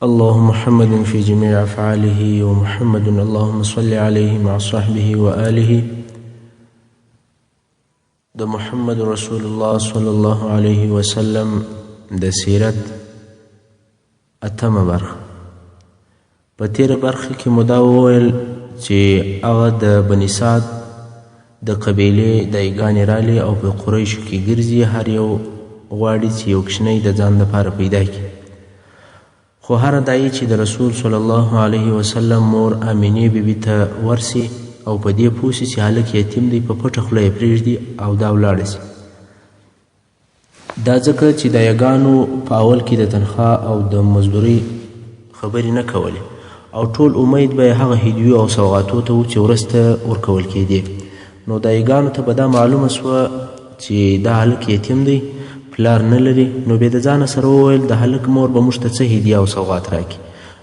اللهم محمد في جميع أفعاله ومحمد اللهم صل عليه مع صحبه وآله. د محمد رسول الله صلی الله علیه وسلم د سیرت اتمه برخه. په تیره برخه کې مو دا وویل چې هغه د بني سعد د قبیلې دایګانې رالی او په قریشو کې ګرځي، هر یو غواړي چې یو کوچنی د ځان لپاره پیدا کړي. خو هر دایي چې د رسول صلی الله علیه وسلم مور امینې بیبي ته ورسي او په دې پوه سي چې هلک یتیم دی، په پټه خوله یې پرېږدي او دا ولاړه سي. دا ځکه چې دایګانو په اول کې د تنخوا او د مزدورۍ خبرې نه کولې او ټول امید به یې هغه هدیو او سوغاتو ته و چې وروسته ورکول کېدې. نو دایګانو ته به دا معلومه سوه چې دا هلک یتیم دی، پلار نه لري، نو بیا د ځانه سره وویل د هلک مور به موږ ته څه هدیه او سوغات راکړي.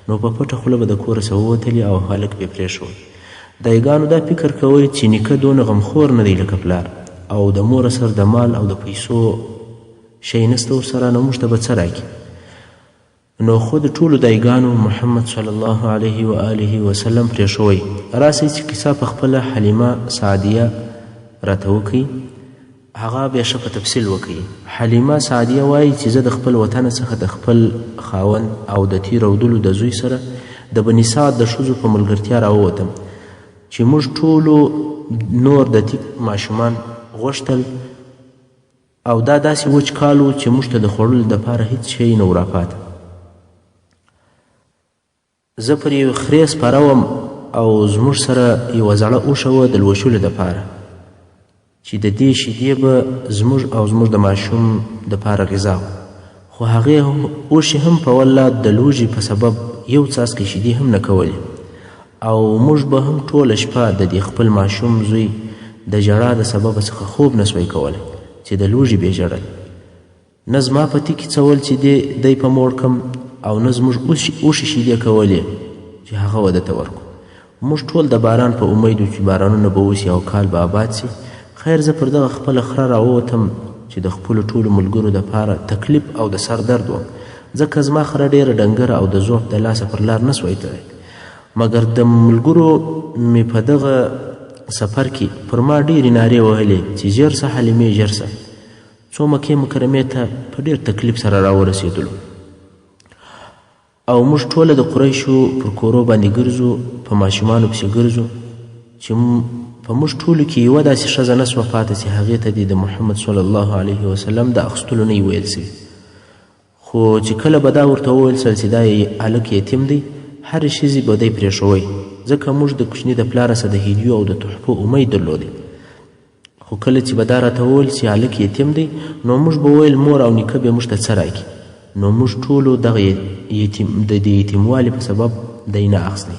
نو په پټه خوله به د کوره څه ووتلي او هلک به یې پرېښود. دایګانو دا فکر کوی چې نیکه دونه غمخور نه دی لکه پلار، او د مور سر د مال او د پیسو شی نسته ورسره، نو موږ ته به څه راکړي. نو خو د ټولو دایګانو محمد صلی الله علیه و آله وسلم پرېښوی. راسئ چې کیسه په خپله حلیمه سعدیه راته وکړي، هغه بیا ښه په تفصیل وکړي. حلیمه سعدیه وایي چې زه د خپل وطن څخه د خپل خاوند او د تیرودلو د زوی سره د بني سعد د ښځو په ملګرتیا راووتم چې موږ ټولو نور د تیک ماشومان غوښتل، او دا داسې وچ کال و چې موږ ته د خوړلو دپاره هېڅ شی نه و راپاته. زه پر یو خرې سپاره وم او زموږ سره یوه زړه اوښه وه د لوشلو دپاره، چې د دې شیدې به زموږ او زموږ د ماشوم دپاره غذا وه. خو هغې اوښې هم په والله د لوږې په سبب یو څاڅکی شیدې هم نه کولې، او موږ به هم ټوله شپه د دې خپل ماشوم زوی د ژړا د سببه څخه خوب نه سوی کولی چې د لوږې بې ژړل. نه زما په تیکې څول چې دی په موړ کم، او نه زموږ اوښې شیدې کولې چې هغه وده ته ورکو. موږ ټول د باران په امید و چې بارانونه به وسي او کال به آباد سي. خیر زه پر دغه خپله خره راووتم چې د خپلو ټولو ملګرو دپاره تکلیف او د سر درد وم، ځکه زما خره ډېره ډنګره او د ضعف د لاسه پر لار نه سوی تللی. مګر د ملګرو مې په دغه سفر کې پر ما ډېرې نارې وهلې چې ژر سه حلیمې ژر سه. څو مکې مکرمې ته په ډېر تکلیف سره راورسېدلو، او موږ ټوله د قریشو پر کورو باندې ګرځو، په ماشومانو پسې ګرځو، چې په موږ ټولو کې یوه داسې ښځه نه سوه پاته چې هغې ته دې د محمد صلی الله علیه وسلم د اخیستلو نه ویل سوي. خو چې کله به دا ورته وویل سل چې دا هلک یتیم دی، هرې ښځې به دی پرېښوی، ځکه موږ د کوچني د پلاره سره د هدیو او د تحفو امید درلودی. خو کله چې به دا راته وویل چې هلک یتیم دی، نو موږ به ویل مور او نیکه به موږ ته څه راکړي. نو موږ ټولو دغه د یتیموالي په سبب دی نه اخیستی.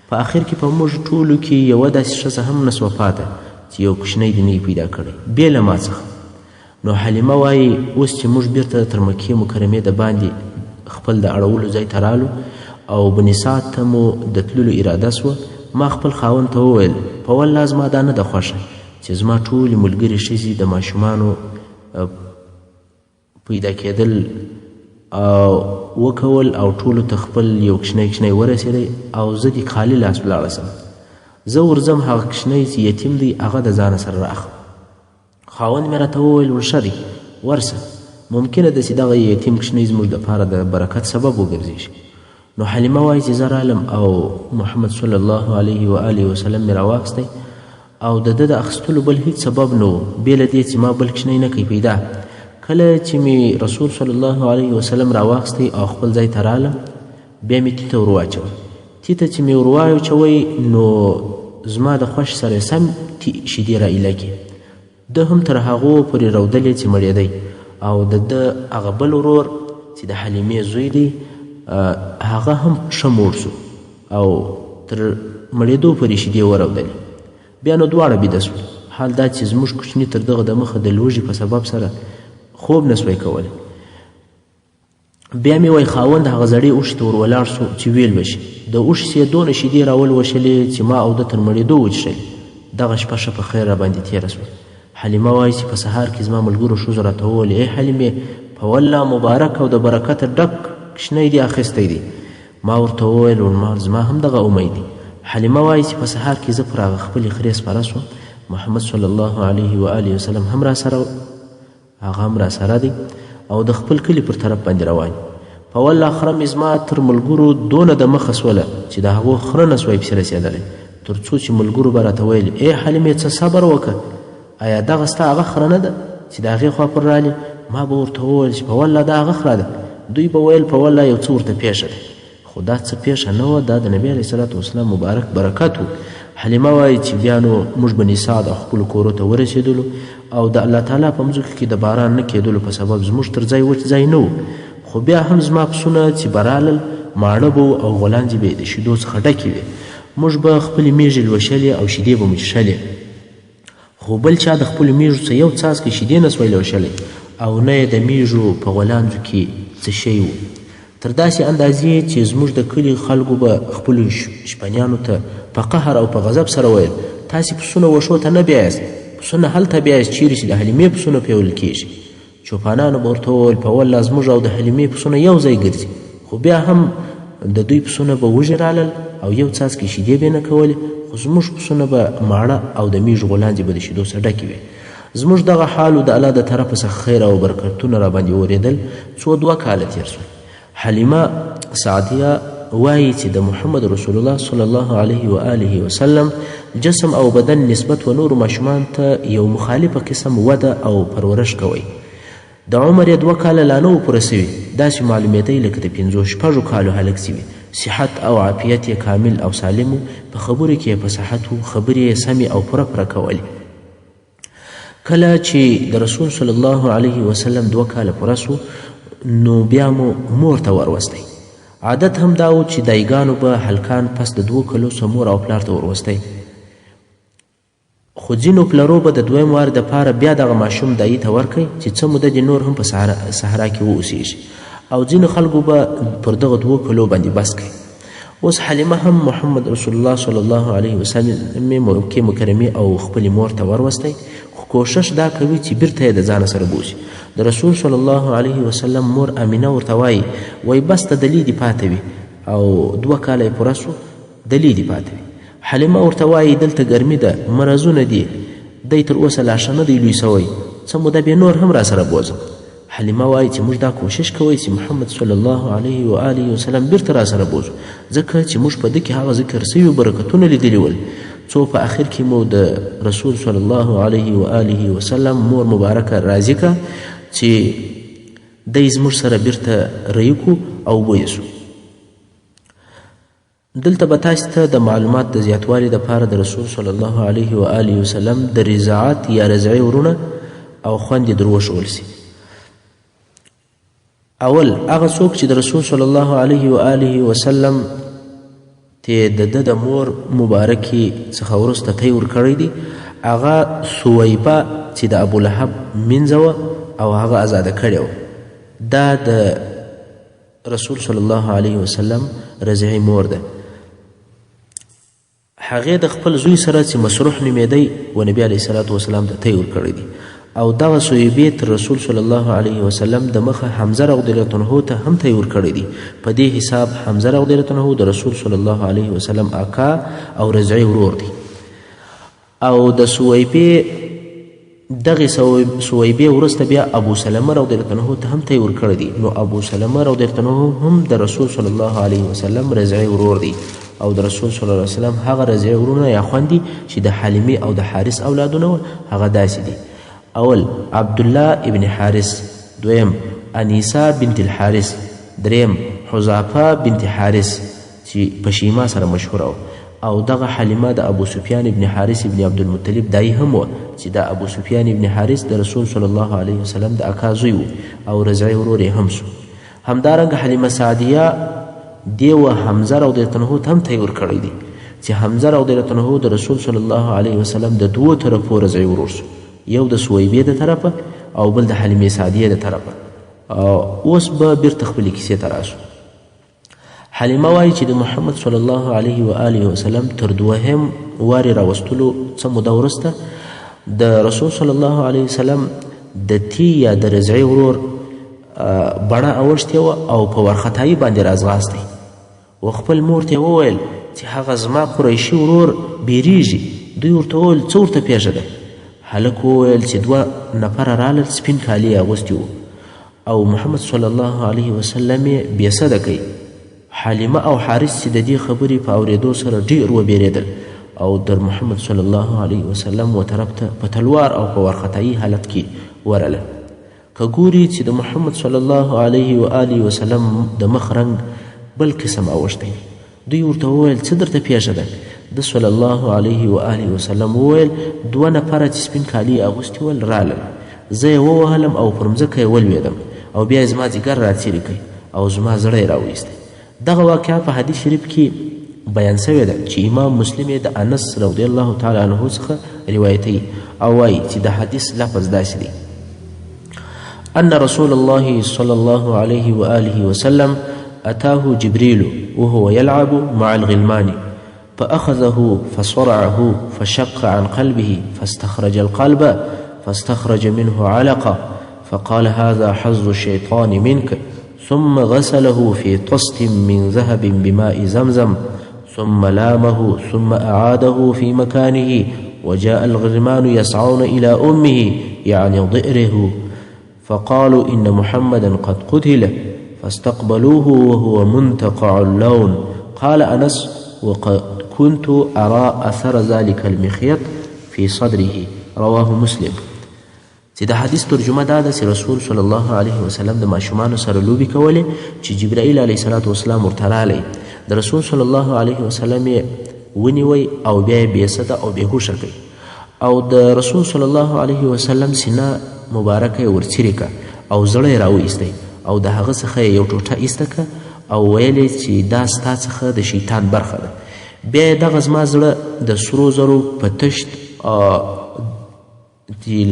په آخر کې په موږ ټولو کې یوه داسې ښځه هم نه سوه پاته چې یو کوچنی دې نه پیدا کړی بې له ما څخه. نو حلیمه وایي اوس چې موږ بیرته تر مکې مکرمې د باندې خپل د اړولو ځای ته رالو او بني سعد ته مو د تللو اراده سوه، ما خپل خاوند ته وویل په والله زما دا نه ده خوښه چې زما ټولې ملګرې ښځې د ماشومانو پیدا کېدل وکول او ټولو ته خپل یو کوچنی ورسېدی، او زه دې خالي لاس ولاړه سم. زه ورځم هغه کوچنی چې یتیم دی هغه د ځانه سره راخلم. خاوند مې راته وویل ورشه دی ورسه، ممکنه ده چې دغه یتیم کوچنی زموږ دپاره د برکت سبب وګرځي شي. نو حلیمه وایي چې زه رالم او محمد صلی الله علیه و آله وسلم مې راواخیستی، او د ده د اخیستلو بل هیڅ سبب نه و بې له دې چې ما بل کوچنی نه کوي پیدا. کله چې مې رسول صلی الله علیه وسلم راواخیستی او خپل ځای ته رالم، بیا مې تیته ور واچوه. تیته چې مې ور واچوی، نو زما د خوښ سره سم شیدې را ایله کړې. ده هم تر هغو پورې رودلې چې مړېدی، او د ده هغه بل ورور چې د حلیمې زوی دی هغه هم ښه موړ سو او تر مړېدو پورې شیدې ورودلې. بیا نو دواړه بیده سول. حال دا چې زموږ کوچني تر دغه د مخه د لوږې په سبب سره خوب نه سوی کولی. بیا مې وایي خاوند هغه زړې اوښې ته ور ولاړ سو چې ویل به شي. د اوښې سې دونه شیدې راولوشلې چې ما او ده تر مړېدو وڅښلې. دغه شپه ښه په خیر راباندې تېره سوه. حلیمه وایي چې په سهار کې زما ملګرو ښځو راته وویل ای حلیمې په والله مبارک او د برکته ډک کوچنی دې اخیستی دی. ما ورته وویل ورمال زما هم دغه امید دی. حلیمه وایي چې په سهار کې زه پر هغه خپلې خرې سپاره شوم. محمد صلی الله علیه و آله وسلم هم راسره هغه هم راسره دی او د خپل کلي پر طرف باندې روان. په والله خره مې زما تر ملګرو دونه د مخه سوله چې د هغو خره نه سوی پسې رسېدلی، تر څو چې ملګرو به راته ویل ای حلیمې څه صبر وکړه، آیا دغه ستا هغه خره نه ده چې د هغې خوا پر رالې؟ ما به ورته وویل چې په والله دا هغه خره ده. دوی به ویل په والله یو څه ورته پیښه ده، خو دا څه پیښه نه وه، دا د نبي علیه صلات وسلام مبارک برکت و. حلیمه وایي چې بیا نو موږ بني سعد او خپلو کورو ته ورسېدلو او د الله تعالی په مځکو کې د باران نه کېدلو په سبب زموږ تر ځای وچ ځای نه و، خو بیا هم زما پسونه چې به رالل ماړه به او غولانځې به یې د شیدو څخه ډکې وې. موږ به خپلې میږې لوشلې او شیدې به مو څښلې، خو بل چا د خپلو میږو څه یو څاڅکی شیدې نه سوی لوشلی او نه یې د میږو په غولانځو کې څه شی و. تر داسې اندازې چې زموږ د کلي خلکو به خپلو شپنیانو ته په قهر او په غضب سره ویل تاسې پسونه وښو ته نه بیایاست، پسونه هلته بیایاست چیرې چې د حلیمې پسونه پیول کېږي. چوپانانو به ورته وویل په والله زموږ او د حلیمې پسونه یو ځای ګرځي، خو بیا هم د دوی پسونه به وږي رالل او یو څاڅکې شیدې به یې نه کولې، خو زموږ پسونه به ماړه او د میږو غولانځې به د شیدو څخه ډکې وې. زموږ دغه حال د الله د طرفه څخه خیر او برکتونه راباندې اورېدل. څو 2 کاله تېر شول. حلیمه سعدیه وایي چې د محمد رسول الله صلی الله علیه و آله وسلم جسم او بدن نسبت و نورو ماشومان ته یو مخالفه قسم وده او پرورش کوي. د عمر یې 2 کاله لا نه و پوره سوي، داسې معلومېدی لکه د 5-6 کالو هلک سوي. صحت او عافیت یې کامل او سالم و، په خبرو کې یې فصاحت و، خبرې یې سمې او پوره کولې. کله چې د رسول صلی الله علیه وسلم 2 کاله پوره سو نو بیا مو مور ته وروستی. عادت هم دا و چې دایګانو به هلکان پس د 2 کلو څخه مور او پلار ته وروستی، خو ځینو پلرو به د دویم وار دپاره بیا دغه ماشوم دایي ته ورکوي چې څه موده دې نور هم په صحرا کې واوسېږي، او ځینو خلکو به پر دغه 2 کلو باندې بس کوي. اوس حلیمه هم محمد رسول الله صلی الله علیه وسلم مکې مکرمې او خپلې مور ته وروستی، خو کوشش دا کوي چې بیرته یې د ځانه سره بوځي. د رسول صلی الله علیه وسلم مور امینه ورته وایي وایي بس ته دلې دې پاتې وي، او 2 کاله یې پوره سو دلې دې پاتې وي. حلیمه ورته وایي دلته ګرمي ده، مرضونه دي، دی تر اوسه لا ښه نه دی لوی سوی، څه موده بې نور هم راسره بوځم. حلیمه وایي چې موږ دا کوشش کوئ چې محمد صلی الله علیه و آله وسلم بیرته راسره بوځو، ځکه چې موږ په ده کې هغه ذکر سوي برکتونه لیدلي ول، څو په آخر کې مو د رسول صلی الله علیه و آله وسلم مور مبارکه راضي کړه چې دی زموږ سره بیرته رهي کړو او ویسو. دلته به تاسو ته د معلومات د زیاتوالي دپاره د رسول صلی الله علیه و آله وسلم د رضاعت یا رضعي ورونه او خویندې در وښول سي. اول هغه څوک چې د رسول صلی الله علیه و آله وسلم ته د ده د مور مبارکې څخه وروسته تی ورکړی دی، هغه سویبه چې د ابولهب مینځه وه او هغه ازاده کړې وه. دا د رسول صلی الله علیه وسلم رضعي مور ده. هغې د خپل زوی سره چې مسروح نومېدی و نبي علیه صلات وسلام ته تی ورکړی دی، او دغه سویبې تر رسول صلی الله علیه وسلم د مخه حمزه رضی الله عنه ته هم تی ورکړی دی. په دې حساب حمزه رضی الله عنه د رسول صلی الله علیه وسلم اکا او رضعي ورور دی. او د سویبې دغه سویبې وروسته بیا ابو سلمه رضی الله عنه ته هم تی ورکړی دی. نو ابو سلمه رضی الله عنه هم د رسول صلی الله علیه وسلم رضعي ورور دی، او د رسول صلی الله علیه وسلم هغه رضعي ورونه یا خویندې چې د حلیمې او د حارث اولادونه وه هغه داسې دي. اول عبدالله ابن حارث، دویم انیسا بنت الحارث، دریم حذافه بنت حارث چې په شیما سره مشهوره وه، او دغه حلیمه د ابو سفیان ابن حارث ابن عبدالمطلب دایي هم وه چې د ابو سفیان ابن حارث د رسول صلی الله علیه وسلم د اکا زوی و او رضعي ورور یې هم سو. همدارنګه حلیمه سعدیه دې و حمزه رضی الله عنه ته هم تی ورکړی دی چې حمزه رضی الله عنه د رسول صلی الله علیه وسلم د 2 طرفو رضعي ورور سو، یو د سویبې د طرفه او بل د حلیمې سعدیه د طرفه. اوس به بیرته خپلې کیسې ته راسو. حلیمه وایي چې د محمد صلی الله علیه و آله وسلم تر 2م وارې راوستلو څه موده وروسته د رسول صلی الله علیه وسلم د تی یا د رضعي ورور بڼه اوښتې وه او په وارخطایي باندې راځغاستی. و خپل مور ته یې وویل چې هغه زما قریشي ورور بیریږي. دوی ورته وویل څه ورته پیښه ده؟ هلک وویل چې 2 نفره رالل، سپین کالي یې اغوستي وو او محمد صلی الله علیه وسلم یې بېسده کوي. حلیمه او حارث چې د دې خبرې په اورېدو سره ډېر وبېرېدل او در محمد صلی الله علیه وسلم و طرف ته په تلوار او په وارخطایي حالت کې ورله. که ګوري چې د محمد صلی الله علیه و آله وسلم د مخ رنګ بل قسم اوښتی. دوی ورته وویل څه درته پیښه ده؟ د صلی الله علیه و آله وسلم وویل 2 نفره چې سپین کالي اغوستي ول رالل، زه یې ووهلم او پر مځکه یې ولوېدم او بیا یې زما ځیګر راڅیرې کړ او زما زړه یې راویستی. دغه واقعه په حدیث شریف کې بیان شوې ده چې امام مسلم یې د انس رضی الله تعالی عنه څخه روایتوي او وایي چې د حدیث لفظ داسې دی: ان رسول الله صلی الله علیه و آله وسلم أتاه جبريل وهو يلعب مع الغلمان فأخذه فصرعه فشق عن قلبه فاستخرج القلب فاستخرج منه علقة فقال هذا حظ الشيطان منك، ثم غسله في طست من ذهب بماء زمزم ثم لامه ثم أعاده في مكانه، وجاء الغلمان يسعون إلى أمه يعني ضئره فقالوا إن محمدا قد قتل فاستقبلوه وهو منتقع اللون. قال أنس وقد كنت أرى أثر ذلك المخيط في صدره. رواه مسلم. چې د حدیث ترجمه دا ده چې رسول صلی الله علیه وسلم د ماشومانو سره لوبې کولې چې جبرائیل علیه الصلاة وسلام ورته رالی. د رسول صلی الله علیه وسلم یې ونیوی او بیا یې بېسده او بېهوشه کړي او د رسول صلی الله علیه وسلم سینه مبارکه یې ورڅیرې کړه او زړه یې راوایستی او د هغه څخه یو ټوټه ایسته کړه او ویل چې دا ستا څخه د شیطان برخه ده. بیا یې دغه زما زړه د سرو زرو په تشت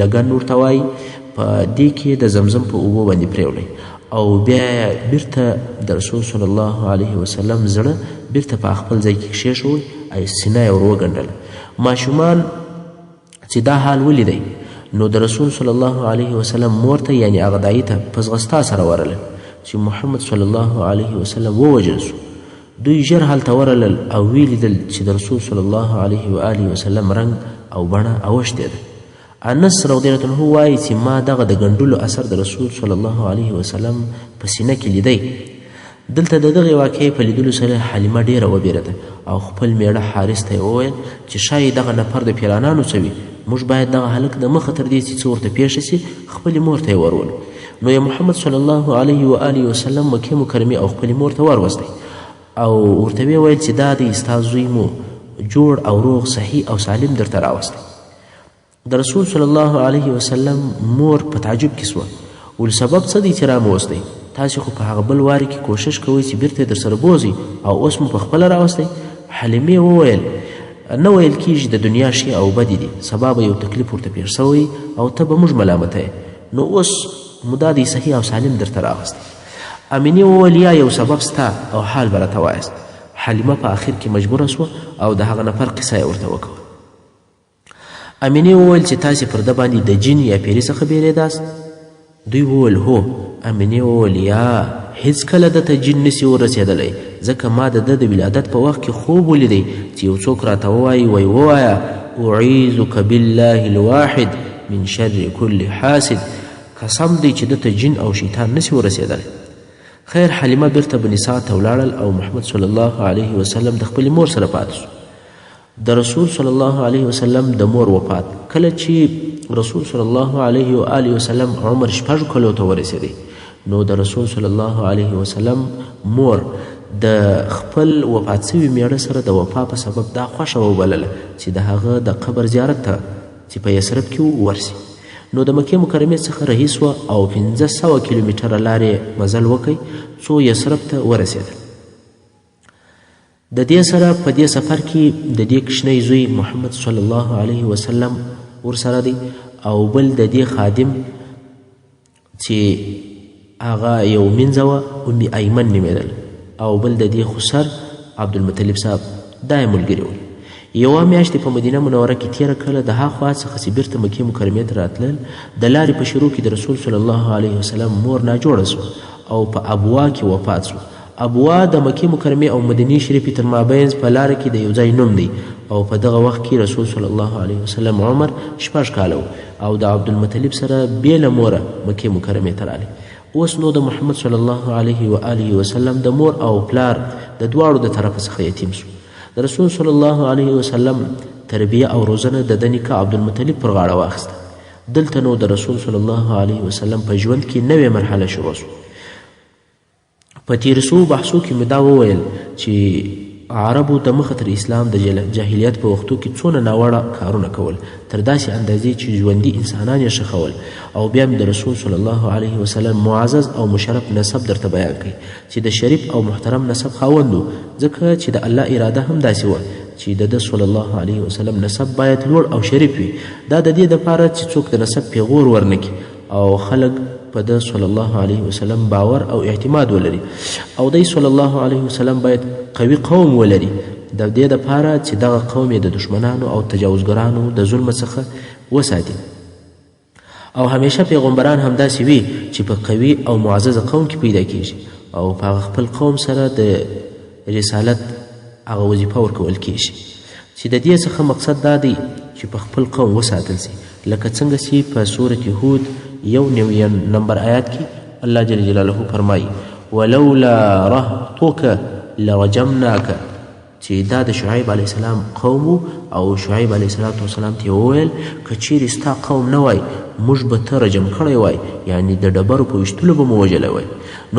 لګن ورته وایي په دې کې د زمزم په اوبو باندې پرېولی او بیا یې بیرته د رسول صلی الله علیه وسلم زړه بیرته په خپل ځای کې کښېښوی او سینه یې ور وګنډله. ماشومان چې دا حال ولیدی نو د رسول صلی الله علیه وسلم مور ته یعنې هغه دایي ته په ځغستا سره ورله چې محمد صلی الله علیه وسلم ووژل سو. دوی ژر هلته ورلل او ویې لیدل چې د رسول صلی الله علیه و آله وسلم رنګ او بڼه اوښتې ده. انس رضی الله عنه وایي چې ما دغه د ګنډلو اثر د رسول صلی الله علیه وسلم په سینه کې لیدی. دلته د دغې واقعې په لیدلو سره حلیمه ډېره وبېرېده او خپل میړه حارث ته یې وویل چې ښایي دغه نفر د پیرانانو څه وي، موږ باید دغه هلک د مخه تر دې چې څه ورته پیښه سي خپلې مور ته یې ورولو. نو یې محمد صلی الله علیه و آله وسلم مکې مکرمې او خپلې مور ته وروستی او ورته ویې ویل چې دا دی ستا زوی مو جوړ او روغ صحیح او سالم درته راوستی. د رسول صلی الله علیه وسلم مور په تعجب کې سوه، ول سبب څه دی چې راموستی؟ تاسې خو په هغه بل وارې کې کوشش کوئ چې بیرته یې درسره بوځئ او اوس مو په خپله راوستی. حلیمې وویل نه ویل کېږي د دنیا ښې او بدې دي، سبا به یو تکلیف ورته پیښ سوی او ته به موږ ملامته یې، نو اوس مو دا دی صحیح او سالم درته راغستی. امینې وویل یا یو سبب ستا او حال به راته وایاست. حلیمه په آخر کې مجبوره سوه او د هغه نفر قصه یې ورته وکړه. امینې وویل چې تاسې پر ده باندې د جن یا پیري څخه بیرېداست؟ دوی وویل هو. امینې وویل یا هیڅکله دته جن نسي ورسېدلی، ځکه ما د ده د ولادت په وخت کې خوب ولیدی چې یو څوک راته ووایي ووایه اعیذک بالله الواحد من شر کل حاسد. قسم دی چې دته جن او شیطان نسي ورسېدلی. خیر حلیمه بیرته بني سعد ته ولاړل او محمد صلی الله علیه وسلم د خپلې مور سره پاتې سو. د رسول صلی الله علیه وسلم د مور وفات کله چې رسول صلی الله علیه و آله وسلم عمر 6 کلو ته ورسېدی نو د رسول صلی الله علیه وسلم مور د خپل وفات سوي میړه سره د وفا په سبب دا خوښه وبلله چې د هغه د قبر زیارت ته چې په یثرب کې ورسي. نو د مکې مکرمې څخه رهي سوه او 1500 کیلومتره لارې مزل وکړئ څو یثرب ته ورسېدل. د دې سره په دې سفر کې د دې کشنۍ زوی محمد صلی الله علیه وسلم ورسره دی او بل د دې خادم چې هغه یو مینځه وه ام ایمن نومېدل او بل د دې خسر عبدالمطلب صاحب دا یې ملګري ول. یوه میاشت په مدینه منوره کې تېره کړله. د هاخوا څخه چې بیرته مکې مکرمې ته راتلل د لارې په شروع کې د رسول صلی الله علیه وسلم مور ناجوړه سوه او په ابوا کې وفات سوه ابوا د مکې مکرمې او مدینې شریفې تر مابینځ په لاره کې د یو ځای نوم دی او په دغه وخت کې رسول صلی الله علیه وسلم عمر 6 کاله او د عبدالمطلب سره بې له موره مکې مکرمې ته راغلی. اوس نو د محمد صلی الله علیه و آله وسلم د مور او پلار د دواړو د طرفه څخه یتیم شو. د رسول صلی الله علیه وسلم تربیه او روزنه د ده نیکه عبدالمطلب پر غاړه واخیسته. دلته نو د رسول صلی الله علیه وسلم په ژوند کې نوې مرحله شروع شوه. په تیر سوو بحثو کې مې دا وویل چې عربو د مخه تر اسلام د جاهلیت په وختو کې څونه ناوړه کارونه کول تر داسې اندازې چې ژوندي انسانان یې ښخول. او بیا مې د رسول صلی الله علیه وسلم معزز او مشرف نسب درته بیان کړي چې د شریف او محترم نسب خاوند و، ځکه چې د الله اراده هم داسې وه چې د ده صلی الله علیه وسلم نسب باید لوړ او شریف وي. دا د دې دپاره چې څوک د نسب پیغور ورنکړي او خلک په ده صلی الله علیه وسلم باور او اعتماد ولري. او دی صلی الله علیه وسلم باید قوي قوم ولري د دې دپاره چې دغه قوم یې د دشمنانو او تجاوزګرانو د ظلم څخه وساتي. او همیشه پیغمبران همداسې وي چې په قوي او معزز قوم کې پیدا کیږي او په هغه خپل قوم سره د رسالت هغه وظیفه ورکول کیږي چې د دې څخه مقصد دا دی چې په خپل قوم وساتل سي، لکه څنګه چې په سورة هود 1 نمبر آیات کې الله جل جلاله فرمایي ولولا رهطک لرجمناک، چې دا د شعیب علیه السلام قوم او شعیب علیه السلام ته وویل که چیرې ستا قوم نه وای موږ به ته رجم کړی وای، یعنی د ډبرو په ویشتلو به مو وژلی وای.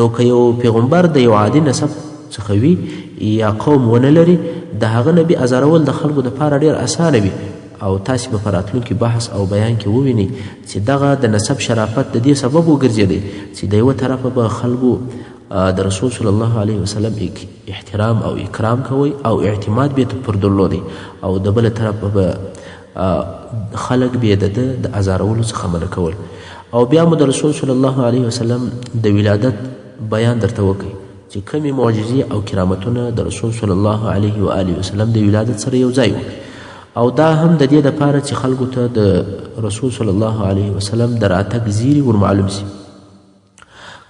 نو که یو پیغمبر د یو عادي نسب څخه وي یا قوم ونه لري د هغه نبي ازارول د خلکو دپاره ډېر اسانه وي. او تاسې به په راتلونکي بحث او بیان کې ووینئ چې دغه د نسب شرافت د دې سبب وګرځېدی چې د یوه طرفه به خلکو د رسول صلی الله علیه وسلم احترام او اکرام کوي او اعتماد به پر درلودی، او د بله طرفه به خلک به د ده د ازارولو څخه منع کول. او بیا مو د رسول صلی الله علیه وسلم د ولادت بیان درته وکړي چې کمې معجزې او کرامتونه د رسول صلی الله علیه و آله وسلم د ولادت سره یو ځای وو. او دا هم د دې دپاره چې خلکو ته د رسول صلی الله علیه وسلم د راتګ زیری ورمعلوم سي.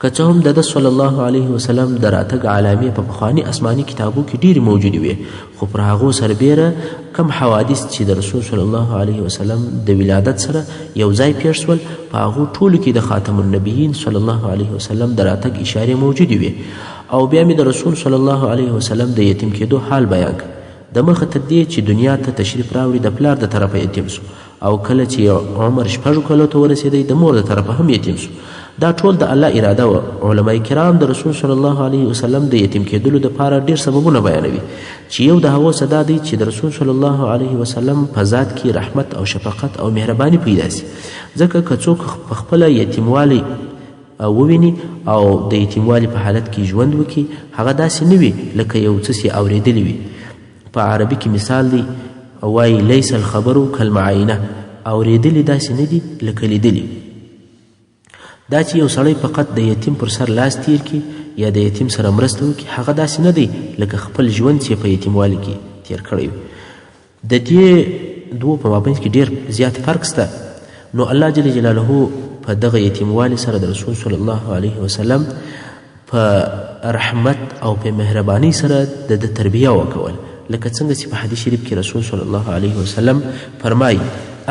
که څه هم د ده صلی الله علیه وسلم د راتګ علامې په پخواني آسماني کتابو کې ډېرې موجودې وې، خو پر هغو سربیره کم حوادث چې د رسول صلی الله علیه وسلم د ولادت سره یو ځای پیښ شول په هغو ټولو کې د خاتم النبیین صلی الله علیه وسلم د راتګ اشارې موجودې وې. او بیا مې د رسول صلی الله علیه وسلم د یتیم کېدو حال بیان کړ. د مخه تر دې چې دنیا ته تشریف راوړي د پلار د طرفه یتیم سو، او کله چې عمر 6 کالو ته ورسېدی د مور د طرفه هم یتیم سو. دا ټول د الله اراده وه. علما کرام د رسول صلی الله علیه وسلم د یتیم کېدلو دپاره ډېر سببونه بیانوي چې یو د هغو څه دا دی چې د رسول صلی الله علیه وسلم په ذات کې رحمت او شفقت او مهرباني پیدا سي. ځکه که څوک په خپله یتیموالی وویني او د یتیموالي په حالت کې ژوند وکړي هغه داسې نه وي لکه یو څه چې اورېدلی وي. په عربي کې مثال دی وایي لیس الخبر کالمعاینه، اورېدلي داسې نه دي لکه لیدلي. دا چې یو سړی فقط د یتیم پر سر لاس تیر کړي یا د یتیم سره مرسته وکړي هغه داسې نه دی لکه خپل ژوند چې په یتیموالي کې تیر کړی وي. د دې دوو په مابینځ کې ډېر زیات فرق شته. نو الله جل جلاله په دغه یتیموالي سره د رسول صلی الله علیه وسلم په رحمت او په مهرباني سره د ده تربیه وکول، لکه څنګه چې په حدیث شریف کې رسول صلی الله علیه وسلم فرمایي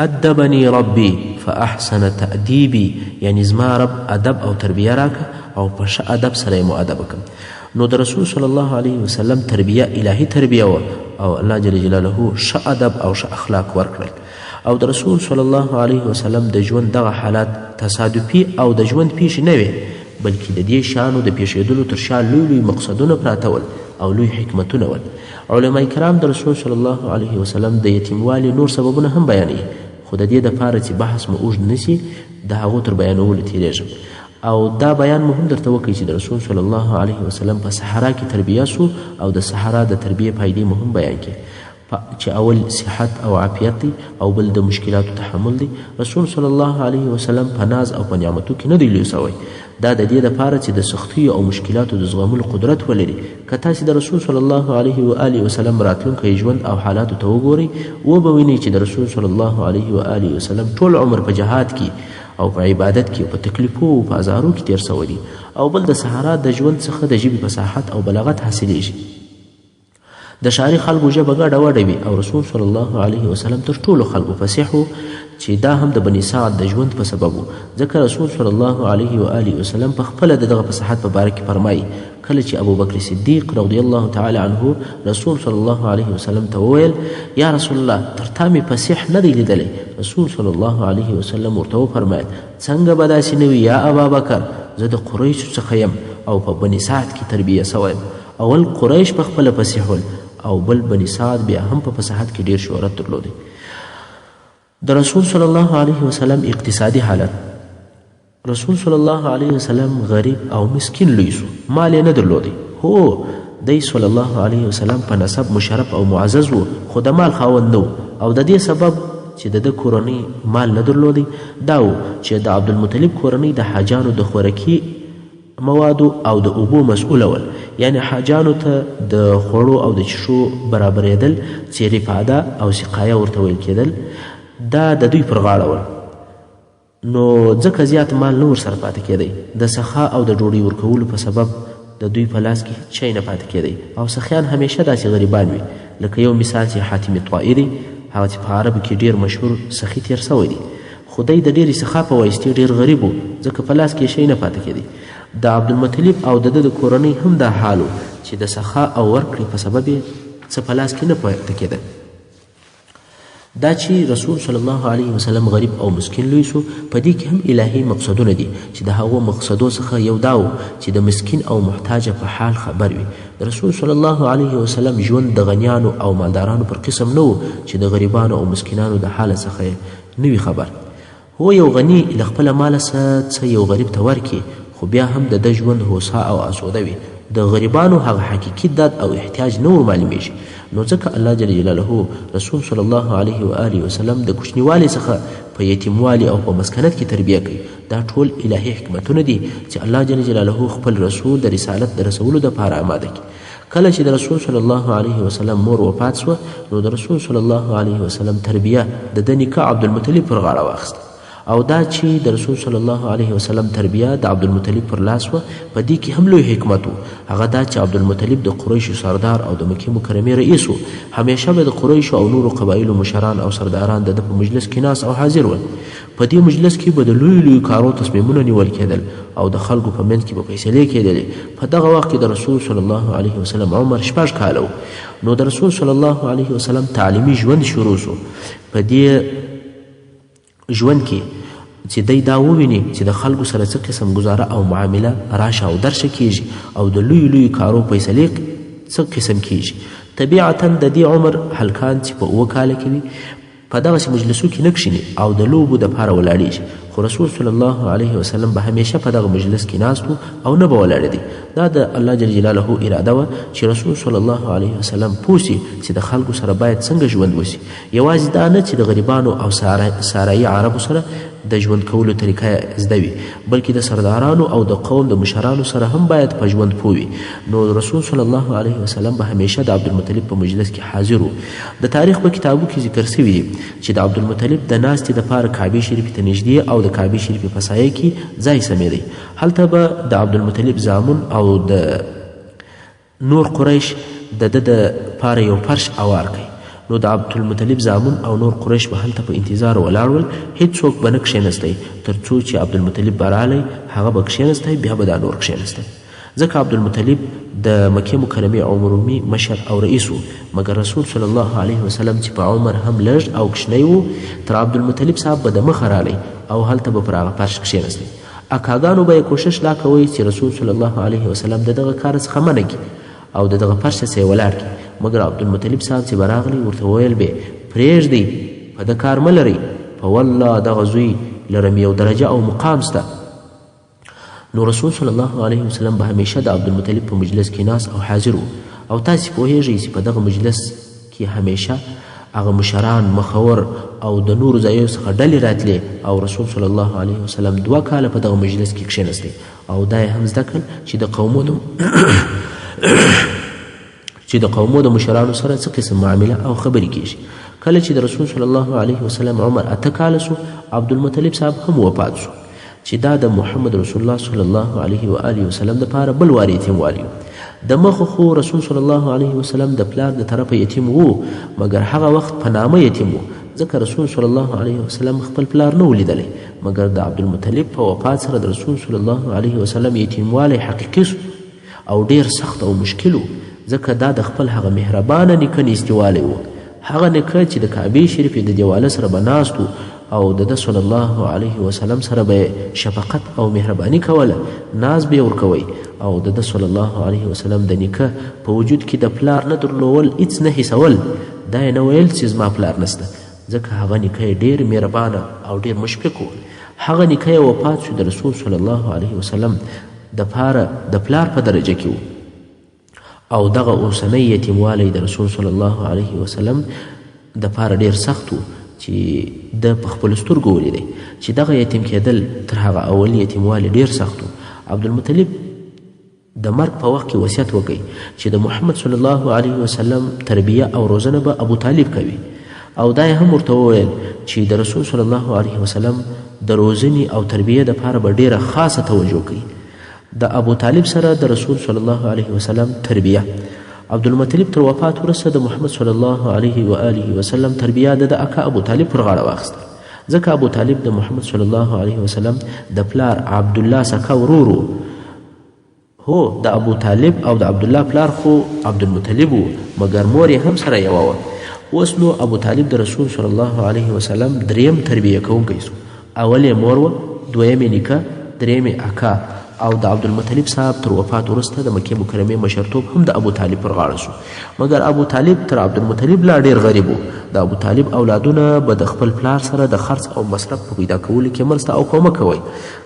ادبني ربي فاحسن تأدیبي، یعنی زما رب ادب او تربیه راکه او په ښه ادب سره یې مؤدب کړم. نو د رسول صلی الله علیه وسلم تربیه الهي تربیه وه او الله جل جلاله ښه ادب او ښه اخلاق ورکړل. او د رسول صلی الله علیه وسلم د ژوند دغه حالات تصادفي او د ژوند پیښې نه وې، بلکې د دې شانو د پیښېدلو تر شا لوی لوی مقصدونه پراته ول او لوی حکمتونه ول. علما کرام د رسول صلی الله علیه وسلم د یتیموالي نور سببونه هم بیانوي، خو د دې دپاره چې بحث مو اوږد نسي د هغو تر بیانولو تیریږم. او دا بیان مو هم درته وکړي چې د رسول صلی الله علیه وسلم په صحرا کې تربیه سو او د صحرا د تربیې فایدې مو هم بیان کړي چې اول صحت او عافیت دی او بل د مشکلاتو تحمل دی. رسول صلی الله علیه وسلم په ناز او په نعمتو کې نه دی لوی سوی. دا د دې دپاره چې د سختیو او مشکلاتو د زغملو قدرت ولري. که تاسې د رسول صلی الله علیه و آله وسلم راتلونکی ژوند او حالاتو ته وګورئ وبه وینئ چې د رسول صلی الله علیه و آله وسلم ټول عمر په جهاد کې او په عبادت کې په تکلیفو او په ازارو کې تیر سوی دي او بل د صحرا د ژوند څخه د ژبې فصاحت او بلاغت حاصلیږي. د ښاري خلکو ژبه ګډه وډه وي او رسول صلی الله علیه وسلم تر ټولو خلکو فصیح و چې دا هم د بني سعد د ژوند په سبب و، ځکه رسول صلی الله علیه و آله وسلم په خپله د دغه فصاحت په باره کې فرمایي کله چې ابوبکر صدیق رضی الله تعالی عنه رسول صلی الله علیه وسلم ته وویل یا رسول الله تر تا مې فصیح نه دی لیدلی. رسول صلی الله علیه وسلم ورته وفرمیل څنګه به داسې نه وي یا ابابکر، زه د قریشو څخه یم او په بني سعد کې تربیه سوی یم. اول قریش په خپله فصیح ول او بل بني سعد بیا هم په فصاحت کې ډیر شهرت درلودی. د رسول صلی الله علیه وسلم اقتصادي حالت. رسول صلی الله علیه وسلم غریب او مسکین لوی سو، مال یې نه درلودی. هو دی صلی الله علیه وسلم په نسب مشرف او معزز و، خو د مال خاوند نه و او د دې سبب چې د کورنۍ مال نه درلودی دا و چې د عبدالمطلب کورنۍ د حاجانو د خوراکي موادو او د اوبو مسؤله ول، یعنی حاجانو ته د خوړو او د چشو برابرېدل چې رفاده او سقایه ورته ویل کېدل دا د دوی پر غاړه ول، نو ځکه زیات مال نه ورسره پاتې کېدی. د سخا او د ډوډۍ ورکولو په سبب د دوی په لاس کې هیڅ شی نه پاتې کېدی او سخیان همیشه داسې غریبان وي. لکه یو مثال چې حاتم طائي دی، هغه چې په عربو کې ډیر مشهور سخي تیر سوی دی، خو دی د ډېرې سخا په واسطې ډیر غریب و، ځکه په لاس کې شی نه پاتې کېدی. د عبدالمطلب او د د کورنۍ هم دا حال و چې د سخا او ورکړې په سبب یې څه په لاس کې نه پاتې کېده. دا چې رسول صلی الله علیه وسلم غریب او مسکین لوی سو، په دې کې هم الهي مقصدونه دي چې د هغو مقصدو څخه یو دا و چې د مسکین او محتاجه په حال خبر وي. د رسول صلی الله علیه وسلم ژوند د غنیانو او مالدارانو پر قسم نه و چې د غریبانو او مسکینانو د حال څخه نه وي خبر. هو یو غني له خپله ماله څه یو غریب ته ورکړي، خو بیا هم د ده ژوند هوسا او آسوده وي. د غریبانو هغه حقیقي درد او احتیاج نه ورمعلومیږي، نو ځکه الله جل جلاله رسول صلی الله علیه و آله وسلم د کوچنیوالي څخه په یتیموالي او په مسکنت کې تربیه کوي. دا ټول الهي حکمتونه دي چې الله جل جلاله خپل رسول د رسالت د رسولو دپاره آماده کړي. کله چې د رسول صلی الله علیه وسلم مور وفات سوه، نو د رسول صلی الله علیه وسلم تربیه د ده نیکه عبدالمطلب پر غاړه واخیسته او دا چې د رسول صلی الله علیه وسلم تربیه د عبدالمطلب پر لاس وه، په دې کې هم لوی حکمت و. هغه دا چې عبدالمطلب د قریشو سردار او د مکې مکرمې رئیس و. همیشه به د قریشو او نورو قبایلو مشران او سرداران د ده په مجلس کې ناست او حاضر ول. په دې مجلس کې به د لویو کارو تصمیمونه نیول کېدل او د خلکو په منځ کې به فیصلې کېدلې. په دغه وخت کې د رسول صلی الله علیه وسلم عمر 6 کاله و. نو د رسول صلی الله علیه وسلم تعلیمي ژوند شروع سو. په دې ژوند کې چې دی دا وویني چې د خلکو سره څه قسم ګزاره او معامله راشه او درشه کیږي او د لویو لویو کارو فیصلې څه قسم کیږي. طبیعتا د دې عمر هلکان چې په 7 کاله کې وي په دغسې مجلسو کې نه کښیني او د لوبو دپاره ولاړېږي، خو رسول صلی الله علیه وسلم به همیشه په دغه مجلس کې ناست او نه به ولاړېدی. دا د الله جل جلاله اراده وه چې رسول صلی الله علیه وسلم پوه سي چې د خلکو سره باید څنګه ژوند وسي. یوازې دا نه چې د غریبانو او سارایي عربو سره د ژوند کولو طریقه زده وي، بلکې د سردارانو او د قوم د مشرانو سره هم باید په ژوند پوه وي. نو رسول صلی الله علیه وسلم به همیشه د عبدالمطلب په مجلس کې حاضر و. د تاریخ په کتابو کې ذکر سوي دي چې د عبدالمطلب د ناستې دپاره کعبې شریفې ته نږدې او د کعبې شریفې په سایه کې ځای سمیدی. هلته به د عبدالمطلب زامن او د نور قریش د ده دپاره یو فرش اوار کوي. نو د عبدالمطلب زامن او نور قریش به هلته په انتظار ولاړ ول، هیڅوک به نه کښېنستی تر څو چې عبدالمطلب به رالی، هغه به کښېنستی، بیا به دا نور کښېنستی. ځکه عبدالمطلب د مکې مکرمې عمومي مشر او رئیس و، مګر رسول صلی الله علیه وسلم چې په عمر هم لږ او کوچنی و، تر عبدالمطلب صاحب به د مخه رالی او هلته به پر هغه فرش کښېنستی. اکاګانو به یې کوشش دا کوئ چې رسول صلی الله علیه وسلم د دغه کار څخه منع کړي او د دغه فرش څخه یې ولاړ کړي، مګر عبدالمطلب صاحب چې به راغلی ورته ویل به پرېږدئ، په ده کار مه لرئ، په والله دغه زوی لرم یو درجه او مقام سته. نو رسول صلی الله علیه وسلم به همیشه د عبدالمطلب په مجلس کې ناست او حاضر و. او تاسې پوهیږئ چې په دغه مجلس کې همیشه هغه مشران، مخور او د نورو ځایو څخه ډلې راتلې او رسول صلی الله علیه وسلم 2 کاله په دغه مجلس کې کښېنستی او دا یې هم زده کړل چې د قومو د مشرانو سره څه قسم معامله او خبرې کیږي. کله چې د رسول صلی الله علیه وسلم عمر 8 کاله سو، عبدالمطلب صاحب هم وفات سو، چې دا د محمد رسول الله صلی الله علیه و آله وسلم دپاره بل وار یتیموالی د مخه خو رسول صلی الله علیه وسلم د پلار د طرفه یتیم وو، مګر هغه وخت په نامه یتیم وو، ځکه رسول صلی الله علیه وسلم خپل پلار نه ولیدلی، مګر د عبدالمطلب په وفات سره د رسول صلی الله علیه وسلم یتیموالی حقیقي سو او ډیر سخت او مشکل و، ځکه دا د خپل هغه مهربانه نیکه نیستوالی و، هغه نیکه چې د کعبې شریفې د دیواله سره به ناست او د ده صلی الله علیه وسلم سره به شفقت او مهرباني کوله، ناز به یې ورکوئ، او د ده صلی الله علیه وسلم د نیکه په وجود کې د پلار نه درلول هېڅ نه حسول، دا یې نه ویل چې زما پلار نسته، ځکه هغه نیکه یې ډېر مهربانه او ډېر مشفق و. هغه نیکه یې وفات شو د رسول صلی الله علیه وسلم دپاره د پلار په درجه کې و، او دغه اوسنی یتیموالی د رسول صلی الله علیه وسلم دپاره ډېر سخت و چې د په خپلو سترګو ولیدی چې دغه یتیم کېدل تر هغه اول یتیموالي ډېر سخت و. عبدالمطلب د مرګ په وخت کې وصیت وکړي چې د محمد صلی الله علیه وسلم تربیه او روزنه به ابو طالب کوي، او دا یې هم ورته وویل چې د رسول صلی الله علیه وسلم د روزنې او تربیې دپاره به ډېره خاصه توجه کوي. د ابو طالب سره د رسول صلی الله علیه وسلم تربیه. عبدالمطلب تر وفات وروسته د محمد صلی الله علیه و آله وسلم تربیه د اکا ابو طالب پر غاړه واخیسته، ځکه ابو طالب د محمد صلی الله علیه وسلم د پلار عبدالله سکه ورور و. هو د ابو طالب او د عبدالله پلار خو عبدالمطلب و، مګر مور یې هم سره یوه وه. اوس نو ابو طالب د رسول صلی الله علیه وسلم دریم تربیه کوونکی سو، اول یې مور وه، دویم یې نیکه، دریم یې اکا، او د عبدالمطلب صاحب تر وفات وروسته د مکې مکرمې مشرتوب هم د ابو طالب پر غاړه شو، مګر ابو طالب تر عبدالمطلب لا ډېر غریب و. د ابو طالب اولادونه به د خپل پلار سره د خرڅ او مصرف په پیدا کولو کې مرسته او کومک کوئ.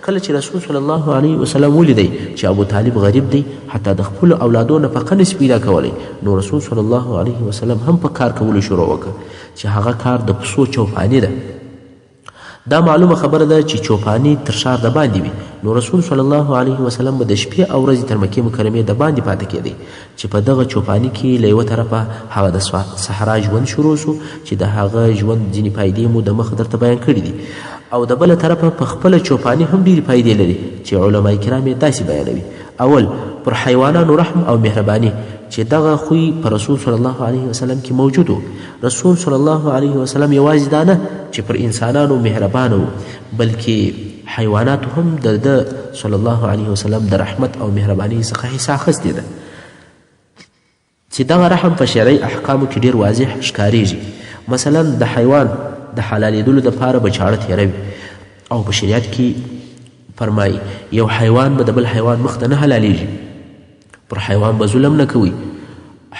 کله چې رسول صلی الله علیه وسلم ولیدی چې ابو طالب غریب دی، حتی د خپلو اولادو نفقه نشي پیدا کولی، نو رسول صلی الله علیه وسلم هم په کار کولو شروع وکړه چې هغه کار د پسو چوپانی ده. دا معلومه خبره ده چې چوپانی تر ښار د باندې وي، نو رسول صلی الله علیه وسلم به د شپې او ورځې تر مکې مکرمې د باندې پاتې کېدی، چې په دغه چوپانی کې له یوه طرفه هغه د صحرا ژوند شروع شو چې د هغه ژوند ځینې فایدې مو د مخه درته بیان کړي دي، او د بله طرفه په خپله چوپانی هم ډېرې فایدې لري چې علما کرام یې داسې بیانوي. اول، پر حیوانانو رحم او مهرباني، چې دغه خوی په رسول صلی الله علیه وسلم کې موجود و. رسول صلی الله علیه وسلم یوازې دا نه چې پر انسانانو مهربانه و، بلکې حیواناتو هم د ده صلی الله علیه وسلم د رحمت او مهربانۍ څخه حصه اخیستې ده، چې دغه رحم په شرعي احکامو کې ډېر واضح ښکارېږي. مثلا د حیوان د حلالېدلو دپاره به چاړه تېروي، او په شریعت کې فرمایي یو حیوان به د بل حیوان مخ ته نه حلالېږي، پر حیوان به ظلم نه کوي،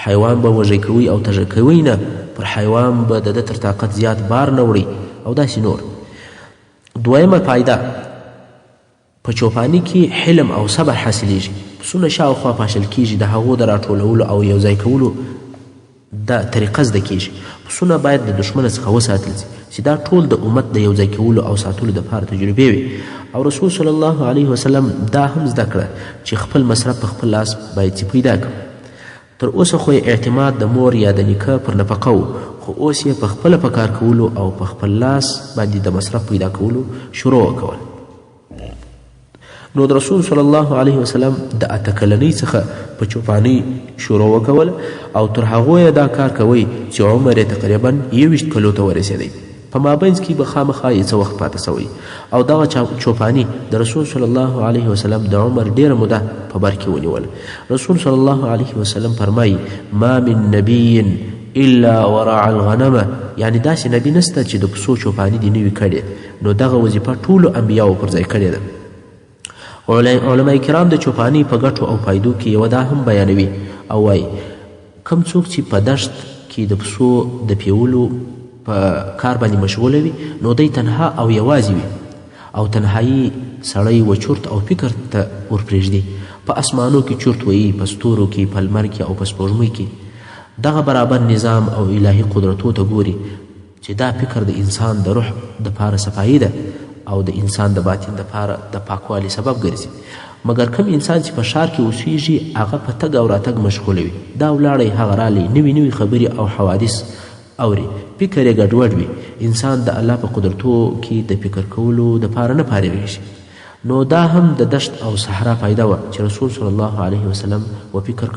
حیوان به وږی کوي او تږی کوي نه، پر حیوان به د ده تر طاقت زیات بار نه وړي او داسې نور. دویمه فایده، په چوپانی کې حلم او صبر حاصلیږي، پسونه شاوخوا پاشل کیږي، د هغو د راټولولو او یو ځای کولو دا طریقه زده کیږي. پسونه باید د دښمن څخه وساتل شي، چې دا ټول د امت د یو ځای کولو او ساتلو دپاره تجربې وي. او رسول صلی الله علیه وسلم دا هم زده کړه چې خپل مصرف په خپل لاس باید چې پیدا کړو. تر اوسه خو اعتماد د مور یا د نیکه پر نفقه و، خو اوس یې په خپله په کار کولو او په خپل لاس باندې د مصرف پیدا کولو شروع وکول. نو د رسول صلی الله علیه وسلم د 8 کلنۍ څخه په چوپانۍ شروع وکول، او تر هغو یې دا کار کوئ چې عمر یې تقریبا 21 کلو ته ورسېدی. په مابینځ کې به خامخا یې څه وخت پاته سوی، او دغه چوپانی د رسول صلی الله علیه وسلم د عمر ډېره موده په بر کې ونیول. رسول صلی الله علیه وسلم فرمایي ما من نبی الا ورع الغنمه، یعنی داسې نبي نسته چې د پسو چوپانی دې نه وي کړې، نو دغه وظیفه ټولو انبیاو پر ځای کړې ده. علما کرام د چوپانی په ګټو او فایدو کې یوه دا هم بیانوي او وایي کم څوک چې په دشت کې د پسو د پیولو په کار باندې مشغوله وي، نو دی تنها او یوازې وي، او تنهایی سړی و چورت او فکر ته ورپرېږدي. په اسمانو کې چورت ویي، په ستورو کې، په لمر کې او په سپوږمۍ کې. دغه برابر نظام او الهي قدرتو ته ګوري چې دا فکر د انسان د روح دپاره صفایي ده او د انسان د باطن دپاره د پاکوالي سبب ګرځي. مګر کم انسان چې په ښار کې اوسیږي، هغه په تګ او راتګ مشغوله وي، دا ولاړی هغه رالی، نوي نوي خبرې او حوادث اوري فکر یې ګډوډ وي انسان د الله په قدرتو کې د فکر کولو دپاره نه فارغېږي. نو دا هم د دشت او صحرا فایده وه چې رسول صلی الله علیه وسلم و فکر